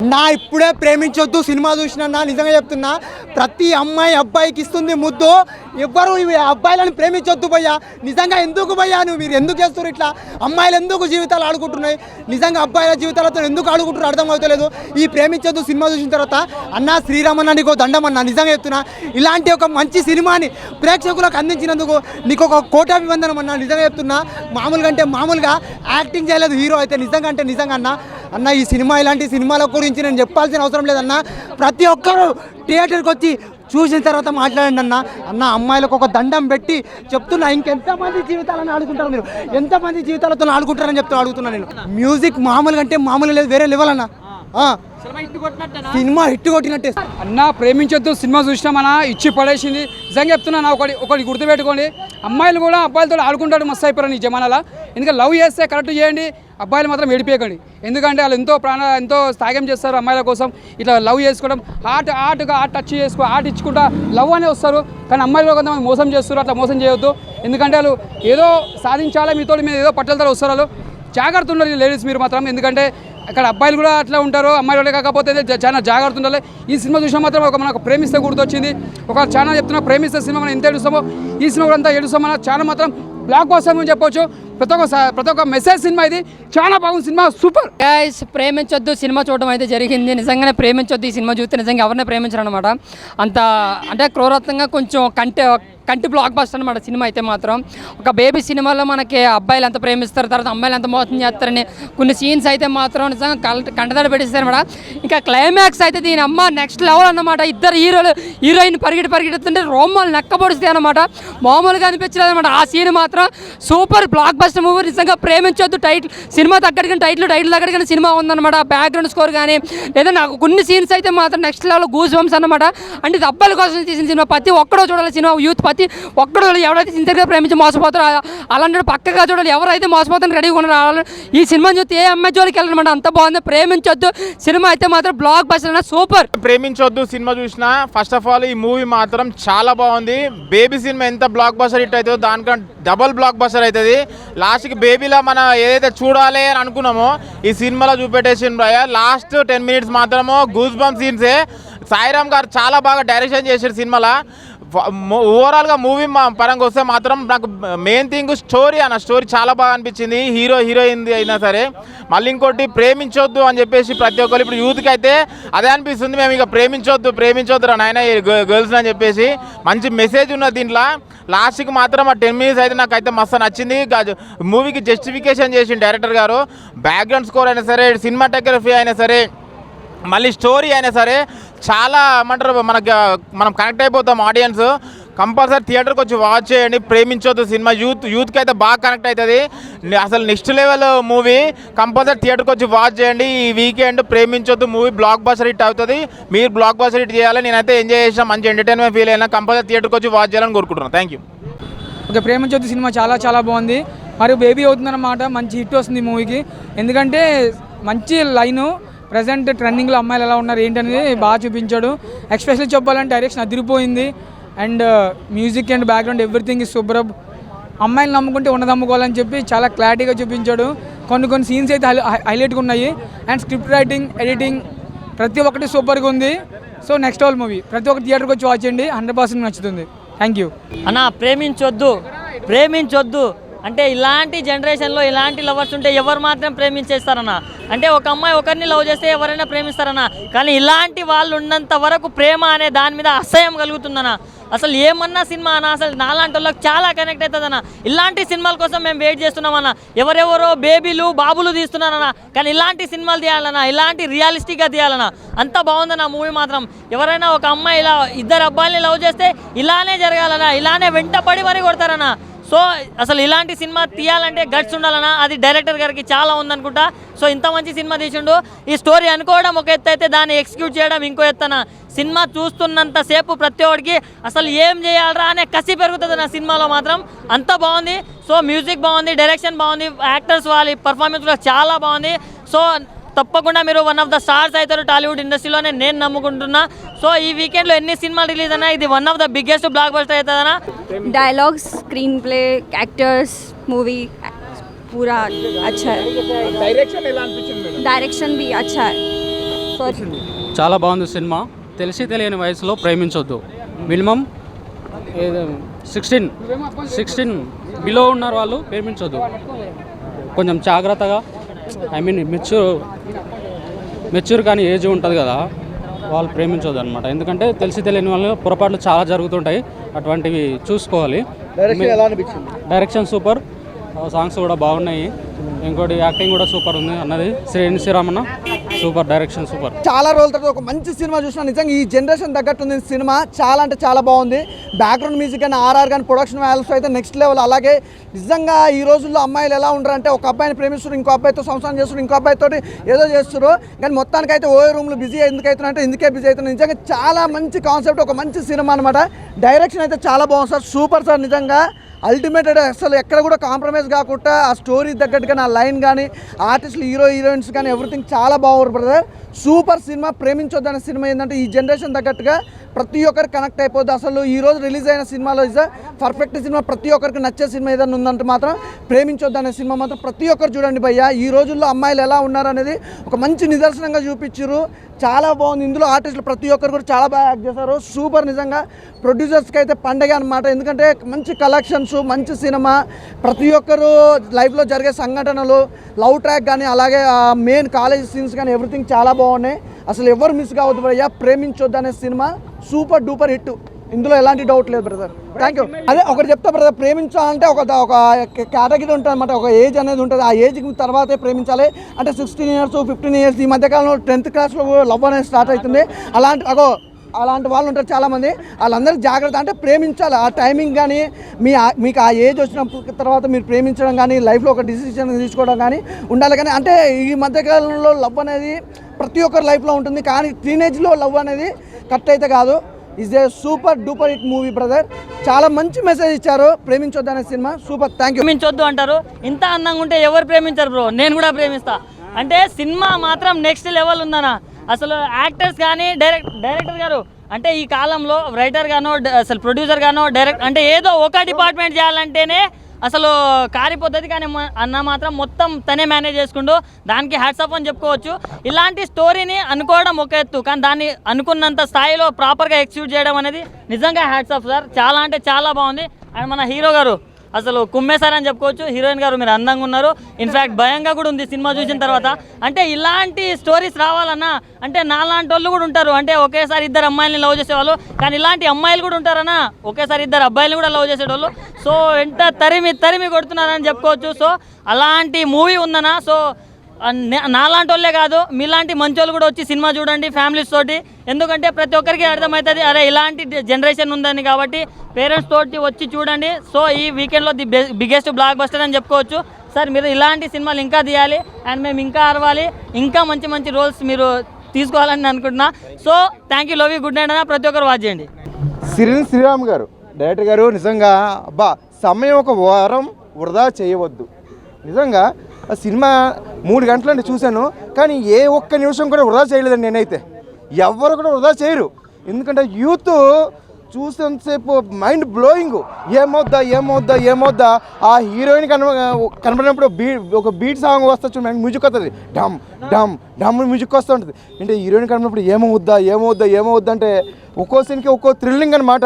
అన్నా ఇప్పుడే ప్రేమించొద్దు సినిమా చూసినా నిజంగా చెప్తున్నా, ప్రతి అమ్మాయి అబ్బాయికి ఇస్తుంది ముద్దు. ఎవ్వరు అబ్బాయిలను ప్రేమించొద్దు భయ్యా. నిజంగా ఎందుకు భయ్యా మీరు ఎందుకు చేస్తారు ఇట్లా? అమ్మాయిలు ఎందుకు జీవితాలు ఆడుకుంటున్నాయి? నిజంగా అబ్బాయిల జీవితాలతో ఎందుకు ఆడుకుంటున్నారు అర్థం అవుతలేదు. ఈ ప్రేమించొద్దు సినిమా చూసిన తర్వాత అన్నా శ్రీరామన్న నీకు దండం అన్నా, నిజంగా చెప్తున్నా. ఇలాంటి ఒక మంచి సినిమాని ప్రేక్షకులకు అందించినందుకు నీకు ఒక కోటాభివందనం అన్నా, నిజంగా చెప్తున్నా. మామూలుగా అంటే మామూలుగా యాక్టింగ్ చేయలేదు హీరో అయితే, నిజంగా అంటే నిజంగా అన్న ఈ సినిమా ఇలాంటి సినిమాల గురించి నేను చెప్పాల్సిన అవసరం లేదన్నా. ప్రతి ఒక్కరూ థియేటర్కి వచ్చి చూసిన తర్వాత మాట్లాడండి అన్న. అమ్మాయిలకు ఒక దండం పెట్టి చెప్తున్నా, ఇంకెంతమంది జీవితాలను ఆడుకుంటారు మీరు, ఎంతమంది జీవితాలతో ఆడుకుంటారని అడుగుతున్నా నేను. మ్యూజిక్ మామూలుగా అంటే మామూలు లేదు, వేరే లెవెల్ అన్న. సినిమా హిట్ కొట్టినట్టే అన్న. ప్రేమించొద్దు సినిమా చూసినామన్నా, ఇచ్చి పడేసింది. నిజంగా చెప్తున్నా, ఒకటి గుర్తుపెట్టుకోండి, అమ్మాయిలు కూడా అబ్బాయిలతో ఆడుకుంటాడు మస్తు అయిపోయారు ఈ జమానాలో. ఎందుకంటే లవ్ చేస్తే కరెక్ట్ చేయండి, అబ్బాయిలు మాత్రం ఏడిపోయకండి. ఎందుకంటే వాళ్ళు ఎంతో త్యాగం చేస్తారు అమ్మాయిల కోసం. ఇట్లా లవ్ చేసుకోవడం, ఆర్ట్ టచ్ ఆర్ట్ ఇచ్చుకుంటా లవ్ అనే వస్తారు. కానీ అమ్మాయిలు కొంతమంది మోసం చేస్తారు, అట్లా మోసం చేయొద్దు. ఎందుకంటే వాళ్ళు ఏదో సాధించాలి మీతో మీద ఏదో పట్టుదలతో వస్తారు. వాళ్ళు జాగ్రత్త ఉండాలి లేడీస్ మీరు మాత్రం. ఎందుకంటే అక్కడ అబ్బాయిలు కూడా అట్లా ఉంటారు, అమ్మాయిలు కాకపోతే చాలా జాగ్రత్త ఉండాలి. ఈ సినిమా చూసినా మాత్రం మనకు ప్రేమిస్తే గుర్తొచ్చింది. ఒక చాలా చెప్తున్నా, ప్రేమిస్తే సినిమా మనం ఎంత ఏడుస్తామో ఈ సినిమా కూడా అంతా ఏడుస్తామో. చాలా మాత్రం బ్లాక్ బస్టర్ అని చెప్పొచ్చు. ప్రతి ఒక్క మెసేజ్ సినిమా, ఇది చాలా బాగుంది సినిమా, సూపర్. ప్రేమించొద్దు సినిమా చూడడం అయితే జరిగింది. నిజంగానే ప్రేమించొద్దు ఈ సినిమా చూస్తే నిజంగా ఎవరినే ప్రేమించరు అనమాట. అంత అంటే క్రూరత్వంగా కొంచెం కంటి బ్లాక్ బస్టర్ అనమాట సినిమా అయితే మాత్రం. ఒక బేబీ సినిమాలో మనకి అబ్బాయిలు ఎంత ప్రేమిస్తారు, తర్వాత అమ్మాయిలు ఎంత మోసం చేస్తారని కొన్ని సీన్స్ అయితే మాత్రం నిజంగా కంటదాడి పెట్టిస్తారు అనమాట. ఇంకా క్లైమాక్స్ అయితే దీని అమ్మ నెక్స్ట్ లెవెల్ అన్నమాట. ఇద్దరు హీరోయిన్ పరిగెడుతుంటే రోమాలు నెక్కబొడుస్తాయి అనమాట. మామూలుగా అనిపించలేదు అనమాట. ఆ సీన్ మాత్రం సూపర్ బ్లాక్ బస్టర్ మూవీ. నిజంగా ప్రేమించొద్దు టైటిల్ సినిమా దగ్గరికి టైటిల్ దగ్గరికి సినిమా ఉందన్నమాట. బ్యాక్గ్రౌండ్ స్కోర్ కానీ లేదా నాకు కొన్ని సీన్స్ అయితే మాత్రం నెక్స్ట్ లెవెల్ గూస్ బంప్స్ అనమాట. అంటే ఇది అబ్బాయిల కోసం తీసిన సినిమా, ప్రతి ఒక్కడో చూడాలి సినిమా. యూత్ ప్రతి ఒక్కడో ఎవరైతే సిన్సియర్గా ప్రేమించి మోసపోతారో అలాంటి పక్కగా చూడాలి. ఎవరైతే మోసపోతారని రెడీగా ఉన్నారు ఈ సినిమా చూస్తే ఏ అమ్మాయి జోలికి వెళ్ళనమాట. అంత బాగుంది. ప్రేమించొద్దు సినిమా అయితే మాత్రం బ్లాక్ బస్టర్ సూపర్. ప్రేమించొద్దు సినిమా చూసినా ఫస్ట్ ఆఫ్ ఆల్ ఈ మూవీ మాత్రం చాలా బాగుంది. బేబీ సినిమా ఎంత బ్లాక్ బస్టర్ హిట్ అవుతుందో దానికంటే డబల్ బ్లాక్ బస్టర్ అవుతుంది. లాస్ట్కి బేబీలో మనం ఏదైతే చూడాలి అని అనుకున్నామో ఈ సినిమాలో చూపెట్టేసిన లాస్ట్ 10 minutes మాత్రము గూస్ బంప్ సీన్సే. సాయిరామ్ గారు చాలా బాగా డైరెక్షన్ చేశారు సినిమాలో. ఓవరాల్గా మూవీ పరంగా వస్తే మాత్రం నాకు మెయిన్ థింగ్ స్టోరీ చాలా బాగా అనిపించింది. హీరోయిన్ అయినా సరే. మళ్ళీ ఇంకోటి ప్రేమించొద్దు అని చెప్పేసి ప్రతి ఒక్కరు ఇప్పుడు యూత్కి అయితే అదే అనిపిస్తుంది. మేము ఇక ప్రేమించొద్దు రా నాయన గర్ల్స్ అని చెప్పేసి మంచి మెసేజ్ ఉన్నది దీంట్లో. లాస్ట్కి మాత్రం ఆ 10 minutes అయితే నాకైతే మస్తు నచ్చింది. మూవీకి జస్టిఫికేషన్ చేసింది డైరెక్టర్ గారు. బ్యాక్గ్రౌండ్ స్కోర్ అయినా సరే, సినిమాటోగ్రఫీ అయినా సరే, మళ్ళీ స్టోరీ అయినా సరే చాలా ఏమంటారు మనం కనెక్ట్ అయిపోతాం ఆడియన్స్. కంపల్సరీ థియేటర్కి వచ్చి వాచ్ చేయండి. ప్రేమించొద్దు సినిమా యూత్కి అయితే బాగా కనెక్ట్ అవుతుంది. అసలు నెక్స్ట్ లెవెల్ మూవీ. కంపల్సరీ థియేటర్కి వచ్చి వాచ్ చేయండి. ఈ weekend Preminchoddu movie blockbuster hit అవుతుంది. మీరు బ్లాక్ బస్టర్ హిట్ చేయాలి. నేనైతే ఎంజాయ్ చేసిన, మంచి ఎంటర్టైన్మెంట్ ఫీల్ అయినా. కంపల్సరీ థియేటర్కి వచ్చి వాచ్ చేయాలని కోరుకుంటున్నాను. Thank you. ఓకే, ప్రేమించొద్దు సినిమా చాలా బాగుంది. మరియు బేబీ అవుతుందన్నమాట. మంచి హిట్ వస్తుంది మూవీకి. ఎందుకంటే మంచి లైను, ప్రజెంట్ ట్రెండింగ్లో అమ్మాయిలు ఎలా ఉన్నారు ఏంటనేది బాగా చూపించాడు. ఎస్పెషల్లీ చెప్పాలంటే డైరెక్షన్ అదిరిపోయింది. And music and background everything is super. అమ్మాయిలు నమ్ముకుంటే ఉన్నది నమ్ముకోవాలని చెప్పి చాలా క్లారిటీగా చూపించాడు. కొన్ని సీన్స్ అయితే హైలైట్గా ఉన్నాయి. అండ్ స్క్రిప్ట్ రైటింగ్, ఎడిటింగ్ ప్రతి ఒక్కటి సూపర్గా ఉంది. So next level movie. ప్రతి ఒక్క థియేటర్కి వచ్చి వాచ్ చేయండి, 100% నచ్చుతుంది. థ్యాంక్ యూ అన్న. ప్రేమించొద్దు అంటే ఇలాంటి జనరేషన్లో ఇలాంటి లవర్స్ ఉంటే ఎవరు మాత్రం ప్రేమించేస్తారన్న. అంటే ఒక అమ్మాయి ఒకరిని లవ్ చేస్తే ఎవరైనా ప్రేమిస్తారన్న. కానీ ఇలాంటి వాళ్ళు ఉన్నంత వరకు ప్రేమ అనే దాని మీద అసహ్యం కలుగుతుందన్న. అసలు ఏమన్నా సినిమా అన్న, అసలు నాలాంటి వాళ్ళకి చాలా కనెక్ట్ అవుతుందన్న. ఇలాంటి సినిమాల కోసం మేము వెయిట్ చేస్తున్నామన్న. ఎవరెవరో బేబీలు బాబులు తీస్తున్నారన్న, కానీ ఇలాంటి సినిమాలు తీయాలన్నా, ఇలాంటి రియలిస్టిక్గా తీయాలన్నా. అంత బాగుందన్న మూవీ మాత్రం. ఎవరైనా ఒక అమ్మాయి ఇలా ఇద్దరు అబ్బాయిని లవ్ చేస్తే ఇలానే జరగాలన్నా, ఇలానే వెంటపడి మరీ కొడతారన్న. సో అసలు ఇలాంటి సినిమా తీయాలంటే గట్స్ ఉండాలన్నా. అది డైరెక్టర్ గారికి చాలా ఉందనుకుంటా. సో ఇంత మంచి సినిమా తీసిండు. ఈ స్టోరీ అనుకోవడం ఒక ఎత్తు అయితే దాన్ని ఎగ్జిక్యూట్ చేయడం ఇంకో ఎత్తన. సినిమా చూస్తున్నంతసేపు ప్రతి ఒక్కడికి అసలు ఏం చేయాలరా అనే కసి పెరుగుతుంది నా సినిమాలో మాత్రం. అంత బాగుంది. సో మ్యూజిక్ బాగుంది, డైరెక్షన్ బాగుంది, యాక్టర్స్ వాళ్ళ పర్ఫార్మెన్స్ కూడా చాలా బాగుంది. సో తప్పకుండా మీరు వన్ ఆఫ్ ద స్టార్స్ అవుతారు టాలీవుడ్ ఇండస్ట్రీలోనే నేను నమ్ముకుంటున్నా. సో ఈ వీకెండ్లో ఎన్ని సినిమాలు రిలీజ్ అయినా ఇది one of the biggest blockbuster అవుతుందన్నా. Dialogues, screenplay, actors, movie पूरा अच्छा है. डायरेक्शन भी अच्छा है. చాలా బాగుంది సినిమా. తెలిసి తెలియని వయసులో ప్రేమించొద్దు. మినిమం 16 బిలో ఉన్నారు వాళ్ళు ప్రేమించొద్దు. కొంచెం జాగ్రత్తగా మెచ్యూర్ కానీ ఏజ్ ఉంటుంది కదా, వాళ్ళు ప్రేమించొద్దు అనమాట. ఎందుకంటే తెలిసి తెలియని వాళ్ళు పొరపాట్లు చాలా జరుగుతుంటాయి, అటువంటివి చూసుకోవాలి. డైరెక్షన్ సూపర్, సాంగ్స్ కూడా బాగున్నాయి. ఇంకోటి యాక్టింగ్ కూడా సూపర్ ఉంది అన్నది శ్రీరామన్న. Super, direction super. చాలా రోజుల తర్వాత ఒక మంచి సినిమా చూసిన. నిజంగా ఈ జనరేషన్ తగ్గట్టుంది సినిమా. చాలా అంటే చాలా బాగుంది. బ్యాక్గ్రౌండ్ మ్యూజిక్ కానీ ఆర్ఆర్ కానీ ప్రొడక్షన్ వాల్యూస్ అయితే నెక్స్ట్ లెవెల్. అలాగే నిజంగా ఈ రోజుల్లో అమ్మాయిలు ఎలా ఉంటారంటే ఒక అబ్బాయిని ప్రేమిస్తారు, ఇంకో అబ్బాయితో సంసారం చేస్తారు, ఇంకో అబ్బాయితో ఏదో చేస్తారు. కానీ మొత్తానికి అయితే ఓయో రూమ్లో బిజీ ఎందుకు అవుతున్నారంటే ఇందుకే బిజీ అవుతున్నారు. నిజంగా చాలా మంచి కాన్సెప్ట్, ఒక మంచి సినిమా అనమాట. డైరెక్షన్ అయితే చాలా బాగుంది సార్, సూపర్ సార్. నిజంగా అల్టిమేట్. అసలు ఎక్కడ కూడా కాంప్రమైజ్ కాకుండా ఆ స్టోరీ తగ్గట్టుగా ఆ లైన్ కానీ ఆర్టిస్టులు హీరోయిన్స్ కానీ ఎవ్రీథింగ్ చాలా బాగుంది బ్రదర్. సూపర్ సినిమా. ప్రేమించొద్దనే సినిమా ఏంటంటే ఈ జనరేషన్ తగ్గట్టుగా ప్రతి ఒక్కరికి కనెక్ట్ అయిపోద్ది. అసలు ఈ రోజు రిలీజ్ అయిన సినిమాలో ఇస్ పర్ఫెక్ట్ సినిమా. ప్రతి ఒక్కరికి నచ్చే సినిమా ఏదైనా ఉందంటే మాత్రం ప్రేమించొద్దనే సినిమా మాత్రం ప్రతి ఒక్కరు చూడండి భయ్య. ఈ రోజుల్లో అమ్మాయిలు ఎలా ఉన్నారు అనేది ఒక మంచి నిదర్శనంగా చూపించారు. చాలా బాగుంది. ఇందులో ఆర్టిస్టులు ప్రతి ఒక్కరు కూడా చాలా బాగా యాక్ట్ చేశారు. సూపర్. నిజంగా ప్రొడ్యూసర్స్కి అయితే పండగ అనమాట. ఎందుకంటే మంచి కలెక్షన్స్, మంచి సినిమా, ప్రతి ఒక్కరు లైఫ్లో జరిగే సంఘటనలు, లవ్ ట్రాక్ కానీ అలాగే మెయిన్ కాలేజ్ సీన్స్ కానీ ఎవ్రీథింగ్ చాలా బాగున్నాయి. అసలు ఎవరు మిస్ కావద్దు భయ్యా. ప్రేమించొద్దు అనే సినిమా సూపర్ డూపర్ హిట్. ఇందులో ఎలాంటి డౌట్ లేదు బ్రదర్. Thank you. అదే ఒకటి చెప్తా బ్రదర్, ప్రేమించాలంటే ఒక కేటగిరీ ఉంటుంది అనమాట, ఒక ఏజ్ అనేది ఉంటుంది. ఆ ఏజ్ తర్వాతే ప్రేమించాలి. అంటే 16 years 15 years ఈ మధ్యకాలంలో 10th క్లాస్లో లవ్ అనేది స్టార్ట్ అవుతుంది. అలాంటి వాళ్ళు ఉంటారు చాలామంది. వాళ్ళందరికీ జాగ్రత్త. అంటే ప్రేమించాలి. ఆ టైమింగ్ కానీ మీకు ఆ ఏజ్ వచ్చిన తర్వాత మీరు ప్రేమించడం కానీ లైఫ్లో ఒక డిసిషన్ తీసుకోవడం కానీ ఉండాలి. కానీ అంటే ఈ మధ్యకాలంలో లవ్ అనేది ప్రతి ఒక్కరి లైఫ్లో ఉంటుంది. కానీ టీనేజ్లో లవ్ అనేది కరెక్ట్ అయితే కాదు. Is a super duper hit movie brother. చాలా మంచి మెసేజ్ ఇచ్చారు. ప్రేమించొద్దు అనే సినిమా సూపర్. Thank you. ప్రేమించొద్దు అంటారు. ఇంత అందంగా ఉంటే ఎవరు ప్రేమించారు బ్రో? నేను కూడా ప్రేమిస్తా. అంటే సినిమా మాత్రం నెక్స్ట్ లెవెల్ ఉందన్న. అసలు యాక్టర్స్ కానీ డైరెక్టర్ గారు అంటే ఈ కాలంలో రైటర్ గానో అసలు ప్రొడ్యూసర్ గానో అంటే ఏదో ఒక డిపార్ట్మెంట్ చేయాలంటేనే అసలు కారిపోతుంది. కానీ అన్న మాత్రం మొత్తం తనే మేనేజ్ చేసుకుంటూ దానికి హ్యాట్స్ ఆఫ్ అని చెప్పుకోవచ్చు. ఇలాంటి స్టోరీని అనుకోవడం ఒక ఎత్తు, కానీ దాన్ని అనుకున్నంత స్థాయిలో ప్రాపర్గా ఎగ్జిక్యూట్ చేయడం అనేది నిజంగా హ్యాట్స్ ఆఫ్ సార్. చాలా అంటే చాలా బాగుంది. అండ్ మన హీరో గారు అసలు కుమ్మేశారని చెప్పుకోవచ్చు. హీరోయిన్ గారు మీరు అందంగా ఉన్నారు. ఇన్ఫ్యాక్ట్ భయంగా కూడా ఉంది సినిమా చూసిన తర్వాత. అంటే ఇలాంటి స్టోరీస్ రావాలన్నా అంటే నాలాంటి వాళ్ళు కూడా ఉంటారు. అంటే ఒకేసారి 2 అమ్మాయిలని లవ్ చేసేవాళ్ళు, కానీ ఇలాంటి అమ్మాయిలు కూడా ఉంటారన్నా ఒకేసారి 2 అబ్బాయిలను కూడా లవ్ చేసేవాళ్ళు. సో ఎంత తరిమి కొడుతున్నారని చెప్పుకోవచ్చు. సో అలాంటి మూవీ ఉందన్నా. సో నాలాంటి వాళ్ళే కాదు, మీలాంటి మంచి వాళ్ళు కూడా వచ్చి సినిమా చూడండి ఫ్యామిలీస్ తోటి. ఎందుకంటే ప్రతి ఒక్కరికి అర్థమవుతుంది అరే ఇలాంటి జనరేషన్ ఉందని. కాబట్టి పేరెంట్స్ తోటి వచ్చి చూడండి. సో ఈ వీకెండ్లో ది బిగ్గెస్ట్ బ్లాక్ బస్టర్ అని చెప్పుకోవచ్చు. సార్ మీరు ఇలాంటి సినిమాలు ఇంకా తీయాలి అండ్ మేము ఇంకా అరవాలి, ఇంకా మంచి మంచి రోల్స్ మీరు తీసుకోవాలని అనుకుంటున్నా. So thank you, love you, good night అన్న. ప్రతి ఒక్కరు వాచ్ చేయండి. శ్రీరామ్ గారు డైరెక్టర్ గారు నిజంగా సమయం ఒక వారం వృధా చేయవద్దు. నిజంగా ఆ సినిమా 3 గంటలంటే చూశాను, కానీ ఏ ఒక్క నిమిషం కూడా వృధా చేయలేదండి. నేనైతే ఎవరు కూడా వృధా చేయరు. ఎందుకంటే యూత్ చూసేంతసేపు మైండ్ బ్లోయింగ్. ఏమవుద్దా ఆ హీరోయిన్ కనబడినప్పుడు ఒక బీట్ సాంగ్ వస్తా చూడండి, మ్యూజిక్ వస్తుంది, డమ్ మ్యూజిక్ వస్తూ ఉంటుంది. అంటే హీరోయిన్ కనబడినప్పుడు ఏమవుద్దా అంటే ఒక్కో సీన్కి ఒక్కో థ్రిల్లింగ్ అనమాట.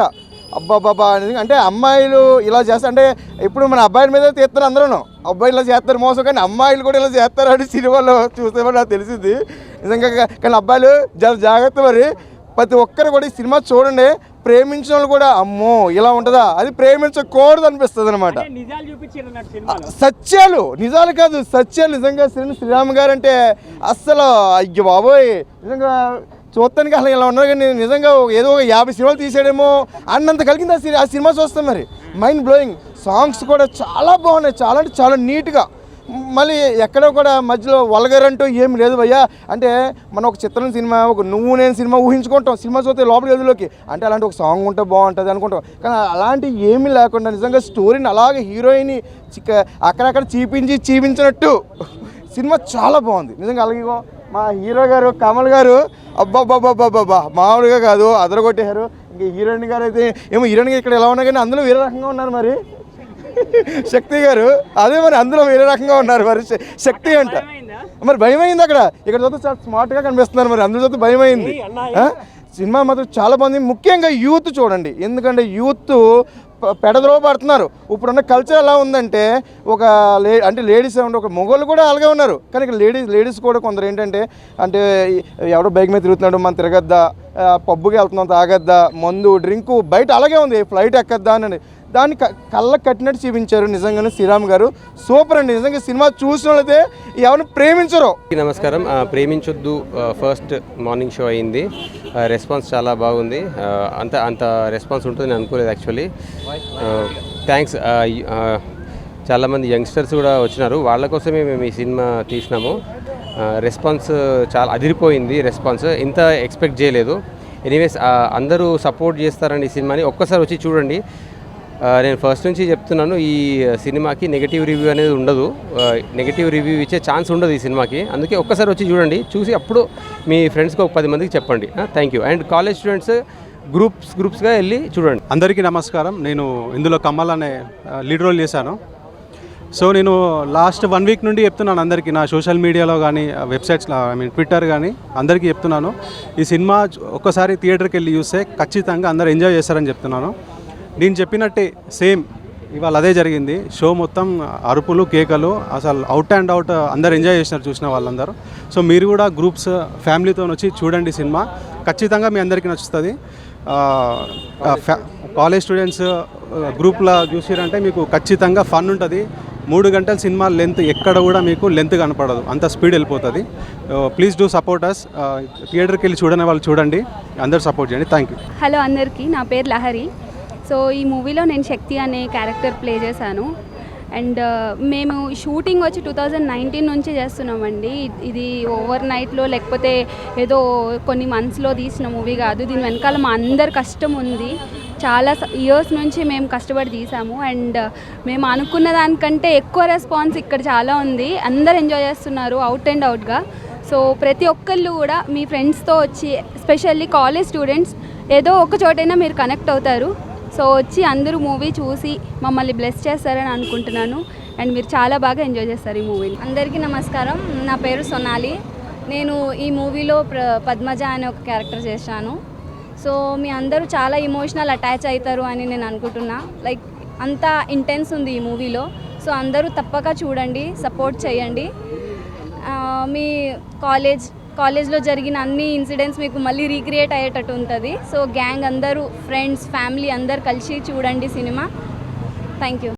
అబ్బాబాబా అనేది. అంటే అమ్మాయిలు ఇలా చేస్తారు. అంటే ఇప్పుడు మన అబ్బాయిల మీద తీస్తారు అందరూ, అబ్బాయిలు ఇలా చేస్తారు మోసం, కానీ అమ్మాయిలు కూడా ఇలా చేస్తారు అని సినిమాలో చూస్తే నాకు తెలిసింది నిజంగా. కానీ అబ్బాయిలు జాగ్రత్త. మరి ప్రతి ఒక్కరు కూడా ఈ సినిమా చూడండి. ప్రేమించిన వాళ్ళు కూడా అమ్మో ఇలా ఉంటుందా, అది ప్రేమించకూడదు అనిపిస్తుంది అనమాట. సత్యాలు, నిజాలు కాదు సత్యాలు. నిజంగా శ్రీరామ్ గారు అంటే అస్సలు అయ్యో బాబోయ్, నిజంగా చూడటానికి అసలు ఇలా ఉన్నారు. కానీ నిజంగా ఏదో ఒక 50 సినిమాలు తీసాడేమో అన్నంత కలిగింది ఆ సినిమా చూస్తాం. మరి మైండ్ బ్లోయింగ్. సాంగ్స్ కూడా చాలా బాగున్నాయి, చాలా అంటే చాలా నీట్గా. మళ్ళీ ఎక్కడో కూడా మధ్యలో వల్గర్ అంటూ ఏమి లేదు భయ్యా. అంటే మనం ఒక చిత్రం సినిమా, ఒక నువ్వు నేను సినిమా ఊహించుకుంటాం, సినిమా చూస్తే లోపల గదిలోకి అంటే అలాంటి ఒక సాంగ్ ఉంటే బాగుంటుంది అనుకుంటాం. కానీ అలాంటి ఏమీ లేకుండా నిజంగా స్టోరీని అలాగే హీరోయిన్ అక్కడక్కడ చూపించినట్టు సినిమా చాలా బాగుంది నిజంగా. అలాగే మా హీరో గారు కమల్ గారు అబ్బాబ్బాబ్బాబ్బా మామూలుగా కాదు, అదరగొట్టేశారు. ఇంకా హీరోయిన్ గారు అయితే ఏమో హీరోయిన్ గారు ఇక్కడ ఎలా ఉన్నా కానీ అందులో వేరే రకంగా ఉన్నారు. మరి శక్తి గారు అదే మరి అందులో వేరే రకంగా ఉన్నారు మరి శక్తి అంట మరి భయమైంది అక్కడ ఇక్కడ చూస్తే చాలా స్మార్ట్గా కనిపిస్తున్నారు మరి అందులో చూస్తే భయమైంది సినిమా మాత్రం చాలా బాగుంది ముఖ్యంగా యూత్ చూడండి ఎందుకంటే యూత్ పెడద్రోవ పడుతున్నారు ఇప్పుడున్న కల్చర్ ఎలా ఉందంటే ఒక అంటే లేడీస్ ఏమంటే ఒక మొగోళ్ళు కూడా అలాగే ఉన్నారు కానీ ఇక్కడ లేడీస్ కూడా కొందరు ఏంటంటే అంటే ఎవడో బైక్ మీద తిరుగుతున్నాడు మనం తిరగద్దా పబ్బుకి వెళ్తున్నాం తాగద్దా మందు డ్రింకు బయట అలాగే ఉంది ఫ్లైట్ ఎక్కద్దా అని దాన్ని కళ్ళకు కట్టినట్టు చూపించారు నిజంగానే శ్రీరామ్ గారు సూపర్ అండి నిజంగా సినిమా చూసిన వాళ్ళైతే ఎవరిని ప్రేమించరు. నమస్కారం. ప్రేమించొద్దు ఫస్ట్ మార్నింగ్ షో అయింది, రెస్పాన్స్ చాలా బాగుంది. అంత రెస్పాన్స్ ఉంటుంది నేను అనుకోలేదు యాక్చువల్లీ. థ్యాంక్స్. చాలామంది యంగ్స్టర్స్ కూడా వచ్చినారు, వాళ్ళ కోసమే మేము ఈ సినిమా తీసినాము. రెస్పాన్స్ చాలా అదిరిపోయింది. రెస్పాన్స్ ఇంత ఎక్స్పెక్ట్ చేయలేదు. ఎనీవేస్ అందరూ సపోర్ట్ చేస్తారండి ఈ సినిమాని, ఒక్కసారి వచ్చి చూడండి. నేను ఫస్ట్ నుంచి చెప్తున్నాను ఈ సినిమాకి నెగటివ్ రివ్యూ అనేది ఉండదు, నెగటివ్ రివ్యూ ఇచ్చే ఛాన్స్ ఉండదు ఈ సినిమాకి. అందుకే ఒక్కసారి వచ్చి చూడండి, చూసి అప్పుడు మీ ఫ్రెండ్స్కి ఒక 10 మందికి చెప్పండి. Thank you. And college students గ్రూప్స్గా వెళ్ళి చూడండి. అందరికీ నమస్కారం. నేను ఇందులో కమల్ అనే లీడ్ రోల్ చేశాను. సో నేను లాస్ట్ 1 వీక్ నుండి చెప్తున్నాను అందరికీ, నా సోషల్ మీడియాలో కానీ వెబ్సైట్స్లో ట్విట్టర్ కానీ అందరికీ చెప్తున్నాను, ఈ సినిమా ఒక్కసారి థియేటర్కి వెళ్ళి చూస్తే ఖచ్చితంగా అందరూ ఎంజాయ్ చేస్తారని చెప్తున్నాను. నేను చెప్పినట్టే సేమ్ ఇవాళ అదే జరిగింది. షో మొత్తం అరుపులు కేకలు, అసలు అవుట్ అండ్ అవుట్ అందరు ఎంజాయ్ చేసినారు చూసిన వాళ్ళందరూ. సో మీరు కూడా గ్రూప్స్ ఫ్యామిలీతో వచ్చి చూడండి సినిమా, ఖచ్చితంగా మీ అందరికీ నచ్చుతుంది. కాలేజ్ స్టూడెంట్స్ గ్రూప్లో చూసిరంటే మీకు ఖచ్చితంగా ఫన్ ఉంటుంది. 3 గంటల సినిమా లెంత్ ఎక్కడ కూడా మీకు లెంత్ కనపడదు, అంత స్పీడ్ వెళ్ళిపోతుంది. Please do support us. థియేటర్కి వెళ్ళి చూడని వాళ్ళు చూడండి, అందరూ సపోర్ట్ చేయండి. Thank you. హలో అందరికీ, నా పేరు లహరి. సో ఈ మూవీలో నేను శక్తి అనే క్యారెక్టర్ ప్లే చేశాను. అండ్ మేము షూటింగ్ వచ్చి 2019 నుంచి చేస్తున్నామండి. ఇది ఓవర్ నైట్లో లేకపోతే ఏదో కొన్ని మంత్స్లో తీసిన మూవీ కాదు. దీని వెనకాల మా అందరి కష్టం ఉంది. చాలా ఇయర్స్ నుంచి మేము కష్టపడి తీసాము. అండ్ మేము అనుకున్న దానికంటే ఎక్కువ రెస్పాన్స్ ఇక్కడ చాలా ఉంది. అందరు ఎంజాయ్ చేస్తున్నారు అవుట్ అండ్ అవుట్గా. సో ప్రతి ఒక్కళ్ళు కూడా మీ ఫ్రెండ్స్తో వచ్చి, ఎస్పెషల్లీ కాలేజ్ స్టూడెంట్స్, ఏదో ఒక చోటైనా మీరు కనెక్ట్ అవుతారు. సో వచ్చి అందరూ మూవీ చూసి మమ్మల్ని బ్లెస్ చేస్తారని అనుకుంటున్నాను. అండ్ మీరు చాలా బాగా ఎంజాయ్ చేస్తారు ఈ మూవీని. అందరికీ నమస్కారం. నా పేరు సొనాలి. నేను ఈ మూవీలో పద్మజ అనే ఒక క్యారెక్టర్ చేశాను. సో మీ అందరూ చాలా ఎమోషనల్ అటాచ్ అవుతారు అని నేను అనుకుంటున్నా. లైక్ అంత ఇంటెన్స్ ఉంది ఈ మూవీలో. సో అందరూ తప్పక చూడండి, సపోర్ట్ చేయండి. మీ కాలేజ్లో జరిగిన అన్ని ఇన్సిడెంట్స్ మీకు మళ్ళీ రీక్రియేట్ అయ్యేటట్టు ఉంటుంది. సో గ్యాంగ్ అందరూ, ఫ్రెండ్స్, ఫ్యామిలీ అందరు కలిసి చూడండి సినిమా. Thank you.